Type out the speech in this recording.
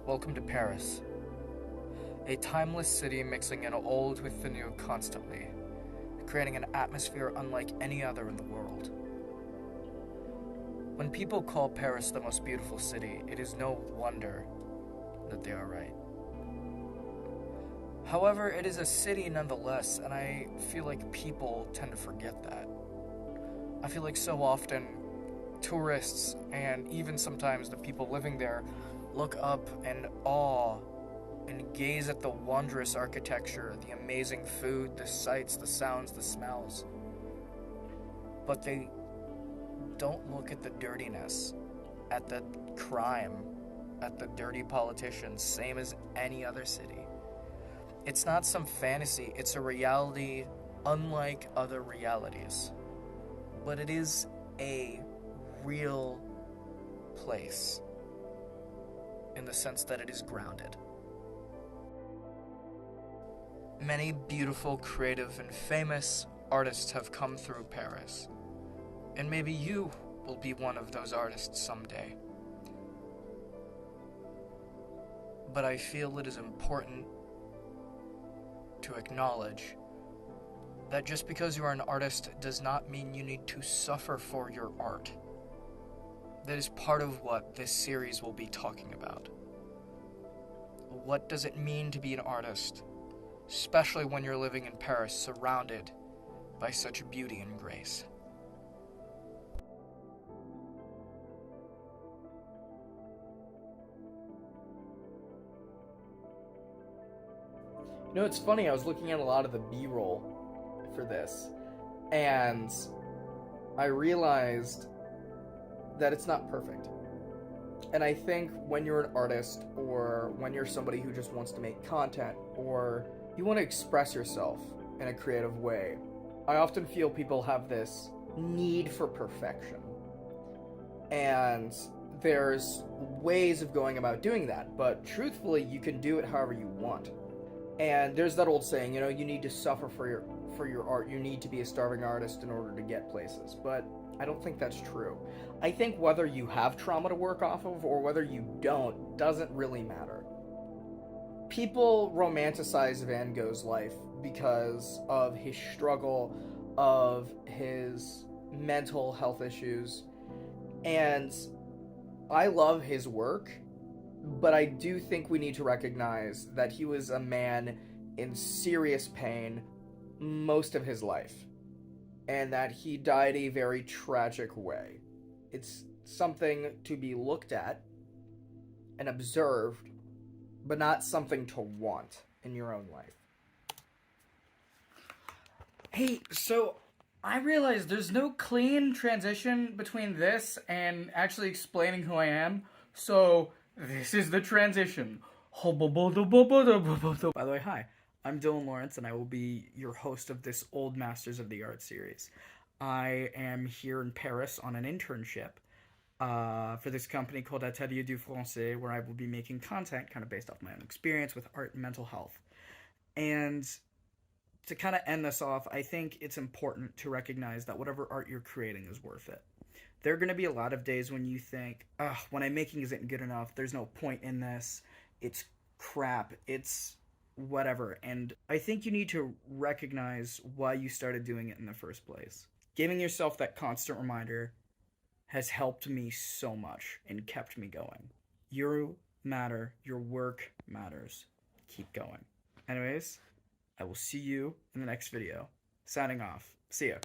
Welcome to Paris, a timeless city mixing in old with the new constantly, creating an atmosphere unlike any other in the world. When people call Paris the most beautiful city, it is no wonder that they are right. However, it is a city nonetheless, and I feel like people tend to forget that. I feel like so often tourists and even sometimes the people living there look up in awe and gaze at the wondrous architecture, the amazing food, the sights, the sounds, the smells. But they don't look at the dirtiness, at the crime, at the dirty politicians, same as any other city. It's not some fantasy, it's a reality unlike other realities. But it is a real place in the sense that it is grounded. Many beautiful, creative, and famous artists have come through Paris, and maybe you will be one of those artists someday. But I feel it is important to acknowledge that just because you are an artist does not mean you need to suffer for your art. That is part of what this series will be talking about. What does it mean to be an artist, especially when you're living in Paris surrounded by such beauty and grace? You know, it's funny, I was looking at a lot of the B-roll for this, and I realized that it's not perfect. And I think when you're an artist, or when you're somebody who just wants to make content, or you want to express yourself in a creative way, I often feel people have this need for perfection. And there's ways of going about doing that, but truthfully, you can do it however you want. And there's that old saying, you know, you need to suffer for your art. You need to be a starving artist in order to get places. But I don't think that's true. I think whether you have trauma to work off of or whether you don't doesn't really matter. People romanticize Van Gogh's life because of his struggle, of his mental health issues, and I love his work. But I do think we need to recognize that he was a man in serious pain most of his life, and that he died a very tragic way. It's something to be looked at and observed, but not something to want in your own life. Hey, so I realized there's no clean transition between this and actually explaining who I am, so this is the transition. By the way, hi, I'm Dylan Lawrence, and I will be your host of this Old Masters of the Art series. I am here in Paris on an internship for this company called Atelier du Français, where I will be making content kind of based off my own experience with art and mental health. And to kind of end this off, I think it's important to recognize that whatever art you're creating is worth it. There are going to be a lot of days when you think, what I'm making isn't good enough, there's no point in this, it's crap, it's whatever. And I think you need to recognize why you started doing it in the first place. Giving yourself that constant reminder has helped me so much and kept me going. You matter, your work matters. Keep going. Anyways, I will see you in the next video. Signing off. See ya.